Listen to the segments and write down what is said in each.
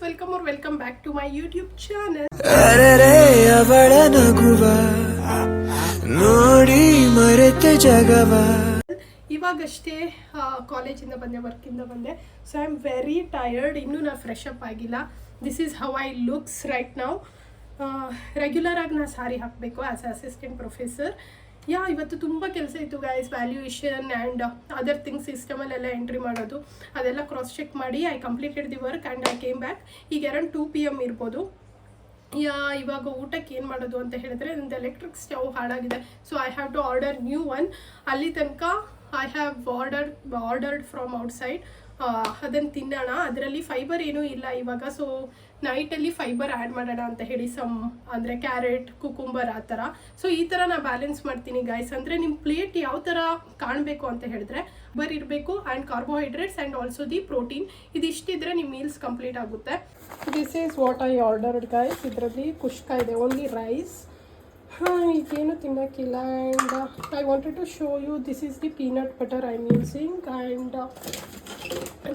welcome back to my YouTube channel. ಅರೆರೆ ಅವಳ ನಗುವ ನೋಡಿ ಮರೆತೆ ಜಗವ. ಇವಾಗಷ್ಟೇ ಕಾಲೇಜಿಂದ ಬಂದೆ, ವರ್ಕಿಂದ ಬಂದೆ. So I am very tired. ಇನ್ನೂ ನಾನು ಫ್ರೆಶ್ ಅಪ್ ಆಗಿಲ್ಲ. This is how I looks right now. Regular ಆಗಿ ನಾನು ಸಾರಿ ಹಾಕಬೇಕು ಆ್ಯಸ್ ಅಸಿಸ್ಟೆಂಟ್ ಪ್ರೊಫೆಸರ್. ಇವತ್ತು ತುಂಬ ಕೆಲಸ ಇತ್ತು guys. Valuation and other things ಸಿಸ್ಟಮಲ್ಲೆಲ್ಲ ಎಂಟ್ರಿ ಮಾಡೋದು, ಅದೆಲ್ಲ ಕ್ರಾಸ್ ಚೆಕ್ ಮಾಡಿ I completed the work and I came back. ಈಗ ಅರೌಂಡ್ 2 PM ಇರ್ಬೋದು. ಇವಾಗ ಊಟಕ್ಕೆ ಏನು ಮಾಡೋದು ಅಂತ ಹೇಳಿದ್ರೆ, ನನ್ನದು ಎಲೆಕ್ಟ್ರಿಕ್ ಸ್ಟವ್ ಹಾಳಾಗಿದೆ. So I have to order new one. ಅಲ್ಲಿ ತನಕ I have ordered from outside. ಅದನ್ನು ತಿನ್ನೋಣ. ಅದರಲ್ಲಿ ಫೈಬರ್ ಏನೂ ಇಲ್ಲ ಇವಾಗ. ಸೊ ನೈಟಲ್ಲಿ ಫೈಬರ್ ಆ್ಯಡ್ ಮಾಡೋಣ ಅಂತ ಹೇಳಿ, ಅಂದರೆ ಕ್ಯಾರೆಟ್, ಕುಕುಂಬರ್ ಆ ಥರ. ಸೊ ಈ ಥರ ನಾನು ಬ್ಯಾಲೆನ್ಸ್ ಮಾಡ್ತೀನಿ ಗೈಸ್. ಅಂದರೆ ನಿಮ್ಮ ಪ್ಲೇಟ್ ಯಾವ ಥರ ಕಾಣಬೇಕು ಅಂತ ಹೇಳಿದ್ರೆ, ಫೈಬರ್ ಇರಬೇಕು and carbohydrates and also the protein. ಇದಿಷ್ಟಿದ್ರೆ ನಿಮ್ಮ ಮೀಲ್ಸ್ ಕಂಪ್ಲೀಟ್ ಆಗುತ್ತೆ. This is what I ordered guys. ಇದರಲ್ಲಿ ಕುಷ್ಕ ಇದೆ, ಓನ್ಲಿ ರೈಸ್. ಈಗೇನು ತಿನ್ನೋಕ್ಕಿಲ್ಲ. And I wanted to show you, this is the peanut butter I am using. And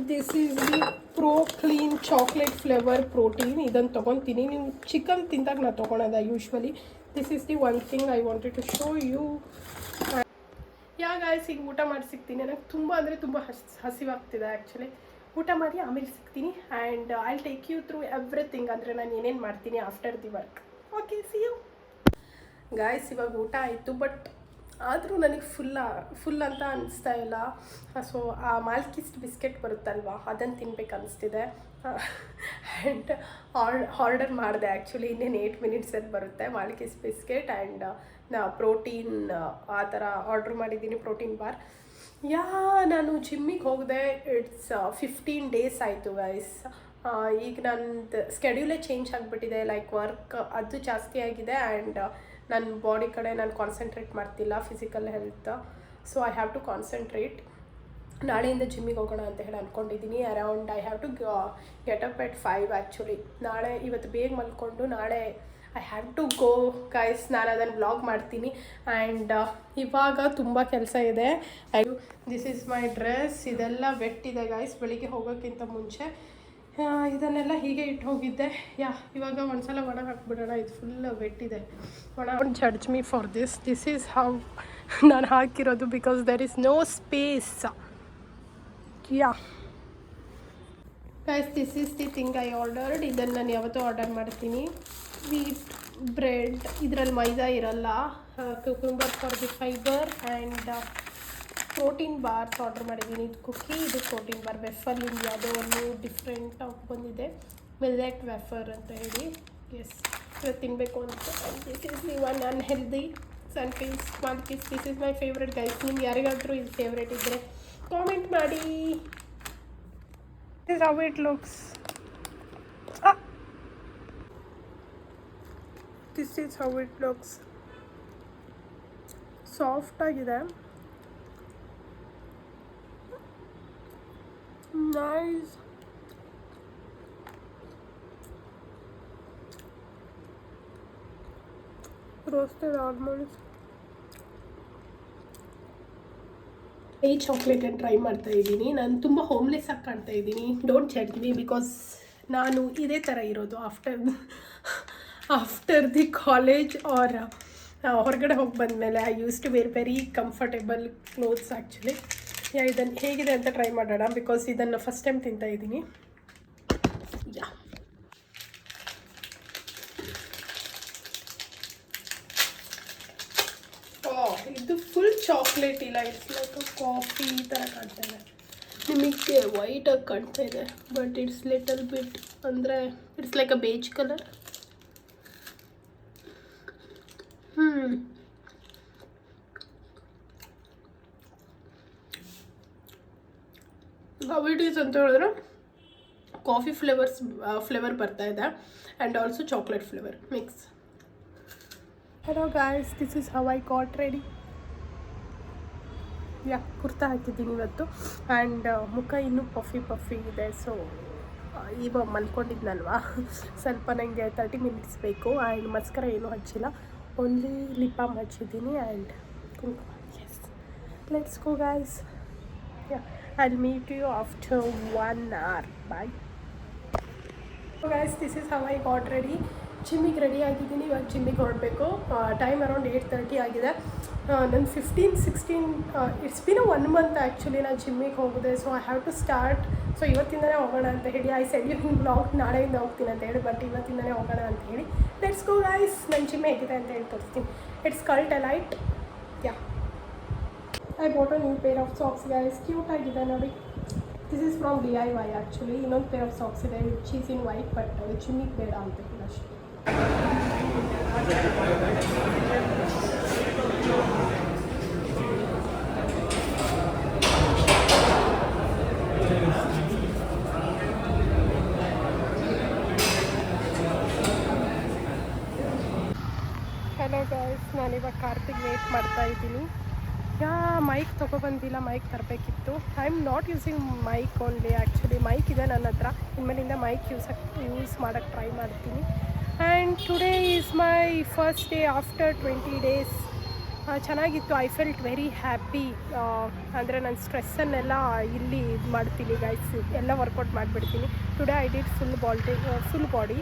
this is the pro clean chocolate flavour protein. ಇದನ್ನು ತೊಗೊತೀನಿ. ನೀವು chicken ತಿಂದಾಗ ನಾನು ತೊಗೊಳೋದ usually. This is the one thing I wanted to show you. Guys, ಈಗ ಊಟ ಮಾಡಿ ಸಿಗ್ತೀನಿ. ನನಗೆ ತುಂಬ ಅಂದರೆ ತುಂಬ ಹಸಿವಾಗ್ತಿದೆ ಆ್ಯಕ್ಚುಲಿ. ಊಟ ಮಾಡಿ ಆಮೇಲೆ ಸಿಗ್ತೀನಿ. And I take you through everything. ಅಂದರೆ ನಾನು ಏನೇನು ಮಾಡ್ತೀನಿ after the work. Okay, see you guys. ಇವಾಗ ಊಟ ಆಯಿತು, ಬಟ್ ಆದರೂ ನನಗೆ ಫುಲ್ ಅಂತ ಅನಿಸ್ತಾ ಇಲ್ಲ. ಸೊ ಆ ಮಾಲ್ಕಿಸ್ಟ್ ಬಿಸ್ಕೆಟ್ ಬರುತ್ತಲ್ವ, ಅದನ್ನು ತಿನ್ಬೇಕು ಅನಿಸ್ತಿದೆ. ಆ್ಯಂಡ್ ಆರ್ಡರ್ ಮಾಡಿದೆ ಆ್ಯಕ್ಚುಲಿ. ಇನ್ನೇನು 8 ಮಿನಿಟ್ಸಲ್ಲಿ ಬರುತ್ತೆ ಮಾಲ್ಕಿಸ್ಟ್ ಬಿಸ್ಕೆಟ್. ಆ್ಯಂಡ್ ಪ್ರೋಟೀನ್ ಆ ಥರ ಆರ್ಡ್ರ್ ಮಾಡಿದ್ದೀನಿ, ಪ್ರೋಟೀನ್ ಬಾರ್. ನಾನು ಜಿಮ್ಮಿಗೆ ಹೋಗಿದೆ. ಇಟ್ಸ್ 15 ಡೇಸ್ ಆಯಿತು ಗೈಸ್. ಈಗ ನಂದು ಸ್ಕೆಡ್ಯೂಲೇ ಚೇಂಜ್ ಆಗಿಬಿಟ್ಟಿದೆ. ಲೈಕ್ ವರ್ಕ್ ಅದು ಜಾಸ್ತಿ ಆಗಿದೆ. ಆ್ಯಂಡ್ ನನ್ನ ಬಾಡಿ ಕಡೆ ನಾನು ಕಾನ್ಸಂಟ್ರೇಟ್ ಮಾಡ್ತಿಲ್ಲ, physical health. So I have to concentrate. ನಾಳೆಯಿಂದ ಜಿಮ್ಮಿಗೆ ಹೋಗೋಣ ಅಂತ ಹೇಳಿ ಅಂದ್ಕೊಂಡಿದ್ದೀನಿ. Around I have to get up at 5 actually. ಇವತ್ತು ಬೇಗ ಮಲ್ಕೊಂಡು ನಾಳೆ I have to go guys. ನಾನು ಅದನ್ನು ಬ್ಲಾಗ್ ಮಾಡ್ತೀನಿ. ಆ್ಯಂಡ್ ಇವಾಗ ತುಂಬ ಕೆಲಸ ಇದೆ. This is my dress. ಇದೆಲ್ಲ ವೆಟ್ಟಿದೆ ಗೈಸ್, ಬೆಳಿಗ್ಗೆ ಹೋಗೋಕ್ಕಿಂತ ಮುಂಚೆ. ಇದನ್ನೆಲ್ಲ ಹೀಗೆ ಇಟ್ಟು ಹೋಗಿದ್ದೆ. ಇವಾಗ ಒಂದ್ಸಲ ಒಣ ಹಾಕ್ಬಿಡೋಣ. ಇದು ಫುಲ್ ವೆಟ್ಟಿದೆ. Don't judge me for this is how ನಾನು ಹಾಕಿರೋದು, because there is no space. Guys, this is the thing I ordered. ಇದನ್ನು ನಾನು ಯಾವತ್ತೂ ಆರ್ಡರ್ ಮಾಡ್ತೀನಿ. ವೀಟ್ ಬ್ರೆಡ್, ಇದರಲ್ಲಿ ಮೈದಾ ಇರಲ್ಲ. Cucumber for the fibre. And protein bars order ಮಾಡಿದ್ದೀನಿ. ಇದು ಕುಕ್ಕಿ, ಇದು ಪ್ರೋಟೀನ್ ಬಾರ್. ವೆಫರ್ ಯಾವುದೋ ಒಂದು ಡಿಫ್ರೆಂಟ್ ಬಂದಿದೆ, ಮಿಲ್ಲೆಟ್ ವೆಫರ್ ಅಂತ ಹೇಳಿ. ಎಸ್, ಇವತ್ತು ತಿನ್ನಬೇಕು ಅಂತ. This is the one unhealthy Sunfeast ಮಾಲ್ಕಿಸ್. This is my favourite guys. ನಿಮ್ಗೆ ಯಾರಿಗಾದರೂ ಇದು ಫೇವ್ರೇಟ್ ಇದ್ದರೆ ಕಾಮೆಂಟ್ ಮಾಡಿ. This how it looks. This is how it looks. Soft ಆಗಿದೆ. ನೈಸ್. Roasted almonds. ಈ ಚಾಕ್ಲೇಟನ್ನು ಟ್ರೈ ಮಾಡ್ತಾ ಇದ್ದೀನಿ. ನಾನು ತುಂಬ ಹೋಮ್ಲೆಸ್ ಆಗಿ ಕಾಣ್ತಾ ಇದ್ದೀನಿ. ಡೋಂಟ್ ಜಡ್ಜ್ ಮೀ, ಬಿಕಾಸ್ ನಾನು ಇದೇ ಥರ ಇರೋದು ಆಫ್ಟರ್ ದಿ ಕಾಲೇಜ್ ಆರ್ ಹೊರಗಡೆ ಹೋಗಿ ಬಂದಮೇಲೆ. I use to wear very comfortable clothes actually. ಇದನ್ನು ಹೇಗಿದೆ ಅಂತ ಟ್ರೈ ಮಾಡೋಣ, ಬಿಕಾಸ್ ಇದನ್ನು ಫಸ್ಟ್ ಟೈಮ್ ತಿಂತಾ ಇದ್ದೀನಿ. ಇದು ಫುಲ್ ಚಾಕ್ಲೇಟ್ ಇಲ್ಲ. ಇಟ್ಸ್ ಲೈಕ್ ಕಾಫಿ ಈ ಥರ ಕಾಣ್ತಾ ಇದೆ. ನಿಮಗೆ ವೈಟಾಗಿ ಕಾಣ್ತಾ ಇದೆ, ಬಟ್ ಇಟ್ಸ್ ಲಿಟಲ್ ಬಿಟ್, ಅಂದರೆ it's like a beige colour. How it is ಅಂತ ಹೇಳಿದ್ರೆ, ಕಾಫಿ ಫ್ಲೇವರ್ ಬರ್ತಾ ಇದೆ. And also chocolate flavour mix. Hello guys, this is how I got ready. Kurta ಹಾಕಿದ್ದೀನಿ ಇವತ್ತು. ಆ್ಯಂಡ್ ಮುಖ ಇನ್ನೂ ಪಫಿ ಇದೆ. ಸೊ ಇವಾಗ ಮಲ್ಕೊಂಡಿದ್ನಲ್ವಾ, ಸ್ವಲ್ಪ ನನಗೆ 30 ಮಿನಿಟ್ಸ್ ಬೇಕು. ಆ್ಯಂಡ್ ಮಸ್ಕರ ಏನೂ ಹಚ್ಚಿಲ್ಲ, ಓನ್ಲಿ ಲಿಪ್ ಬಾಮ್ ಹಚ್ಚಿದ್ದೀನಿ. And yes, let's go guys. I'll meet you after 1 hour. Bye. Guys this is how I got ready. ಜಿಮ್ಮಿಗೆ ರೆಡಿ ಆಗಿದ್ದೀನಿ, ಇವಾಗ ಜಿಮ್ಮಿಗೆ ಹೊರಡಬೇಕು. ಟೈಮ್ ಅರೌಂಡ್ 8:30 ಆಗಿದೆ. ನನ್ನ 15-16 ಇಟ್ಸ್ ಬಿನ್ 1 ಮಂತ್ ಆ್ಯಕ್ಚುಲಿ ನಾನು ಜಿಮ್ಮಿಗೆ ಹೋಗಿದೆ. So I have to start. So ಇವತ್ತಿಂದನೇ ಹೋಗೋಣ ಅಂತ ಹೇಳಿ I said you in blog ನಾಳೆಯಿಂದ ಹೋಗ್ತೀನಿ ಅಂತ ಹೇಳಿ, ಬಟ್ ಇವತ್ತಿಂದನೇ ಹೋಗೋಣ ಅಂತ ಹೇಳಿ ಲೆಟ್ಸ್ ಗೋ ಗೈಸ್. ನನ್ನ ಜಿಮ್ ಹೇಗಿದೆ ಅಂತ ಹೇಳಿ ತೋರಿಸ್ತೀನಿ. It's Cult Elite. Yeah I bought a new pair of socks guys. Cute ಆಗಿದೆ ನೋಡಿ. This is from DIY actually. ಇನ್ನೊಂದು ಪೇರ್ ಆಫ್ ಸಾಕ್ಸ್ ಇದೆ which is in white, but ಜಿಮ್ಮಿಗೆ ಬೇಡ ಅಂತ ಹೇಳಿ ಅಷ್ಟೇ. ಹಲೋ ಗೈಸ್, ನಾನಿವಾಗ ಕಾರ್ತಿಕ್ ವೇಟ್ ಮಾಡ್ತಾ ಇದ್ದೀನಿ. ಮೈಕ್ ತೊಗೊಬಂದಿಲ್ಲ, ಮೈಕ್ ತರಬೇಕಿತ್ತು. I am not using mic only actually. Mic ಇದೆ ನನ್ನ ಹತ್ರ, ಇನ್ಮೇಲಿಂದ ಮೈಕ್ ಯೂಸ್ ಮಾಡೋಕ್ಕೆ ಟ್ರೈ ಮಾಡ್ತೀನಿ. And today is my first day after 20 days. ಚೆನ್ನಾಗಿತ್ತು. I felt very happy. ಅಂದರೆ ನನ್ನ ಸ್ಟ್ರೆಸ್ಸನ್ನೆಲ್ಲ ಇಲ್ಲಿ ಇದು ಮಾಡ್ತೀನಿ ಗೈಸ್, ಎಲ್ಲ ವರ್ಕೌಟ್ ಮಾಡಿಬಿಡ್ತೀನಿ. Today I did full body.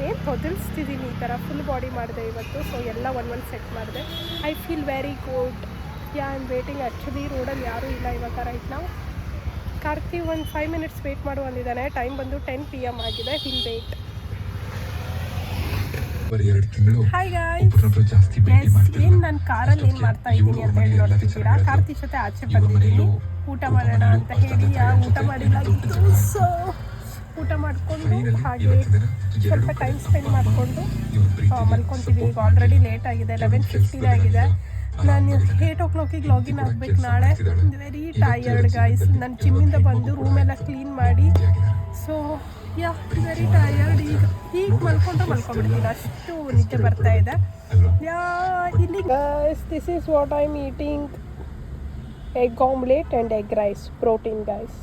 ಏನು ತೊದಲ್ಸ್ತಿದ್ದೀನಿ ಈ ಥರ ಫುಲ್ ಬಾಡಿ ಮಾಡಿದೆ ಇವತ್ತು. ಸೊ ಎಲ್ಲ ಒಂದು ಸೆಟ್ ಮಾಡಿದೆ. I feel very good. I am waiting actually. ರೋಡಲ್ಲಿ ಯಾರೂ ಇಲ್ಲ ಇವಾಗ ರೈಟ್ ನಾವು. ಕಾರ್ತಿ ಒಂದು 5 minutes ವೇಟ್ ಮಾಡು ಅಂದಿದ್ದಾನೆ. ಟೈಮ್ ಬಂದು 10 PM ಆಗಿದೆ. Will wait. ಹಾಯ್ ಗಾಯ್ಸ್, ಏನು ನಾನು ಕಾರಲ್ಲಿ ಏನು ಮಾಡ್ತಾ ಇದ್ದೀನಿ ಅಂತ ಹೇಳಿ ನೋಡ್ತಿದ್ದೀರಾ. ಕಾರ್ತಿ ಜೊತೆ ಆಚೆ ಬಂದಿದ್ದೀನಿ ಊಟ ಮಾಡೋಣ ಅಂತ ಹೇಳಿ. ಊಟ ಮಾಡಿಲ್ಲ, ಸೊ ಊಟ ಮಾಡಿಕೊಂಡು ಹಾಗೆ ಸ್ವಲ್ಪ ಟೈಮ್ ಸ್ಪೆಂಡ್ ಮಾಡಿಕೊಂಡು ಮಲ್ಕೊತಿದ್ದೀನಿ. ಈಗ ಆಲ್ರೆಡಿ ಲೇಟ್ ಆಗಿದೆ, 11:15 ಆಗಿದೆ. ನಾನು 8 o'clock ಲಾಗಿನ್ ಆಗಬೇಕು ನಾಳೆ. Very tired guys. ನಾನು ಜಿಮ್ಮಿಂದ ಬಂದು ರೂಮೆಲ್ಲ ಕ್ಲೀನ್ ಮಾಡಿ, ಸೊ ಯಾ ವೆರಿ ಟಯರ್ಡ್. ಈಗ ಮಲ್ಕೊಂಡ್ಬಿಡ್ತೀನಿ, ಅಷ್ಟು ನಿದ್ದೆ ಬರ್ತಾ ಇದೆ. ಇಲ್ಲಿ guys this is what I am eating. Egg omelette and egg rice, protein guys.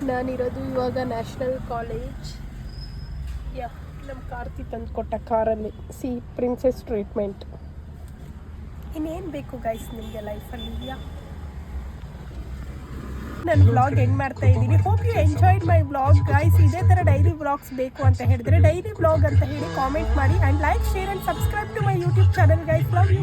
ನಾನಿರೋದು ಇವಾಗ ನ್ಯಾಷನಲ್ ಕಾಲೇಜ್. ನಮ್ಮ ಕಾರ್ತಿ ತಂದು ಕೊಟ್ಟ ಕಾರಲ್ಲಿ. See princess treatment. ಇನ್ನೇನು ಬೇಕು ಗೈಸ್ ನಿಮಗೆ ಲೈಫಲ್ಲಿ. ನಾನು ವ್ಲಾಗ್ ಎಂಡ್ ಮಾಡ್ತಾ ಇದ್ದೀನಿ. Hope you enjoyed my vlog guys. ಇದೇ ಥರ ಡೈಲಿ ವ್ಲಾಗ್ಸ್ ಬೇಕು ಅಂತ ಹೇಳಿದ್ರೆ ಡೈಲಿ ವ್ಲಾಗ್ ಅಂತ ಹೇಳಿ ಕಾಮೆಂಟ್ ಮಾಡಿ. And like, share and subscribe to my YouTube channel guys. Love you.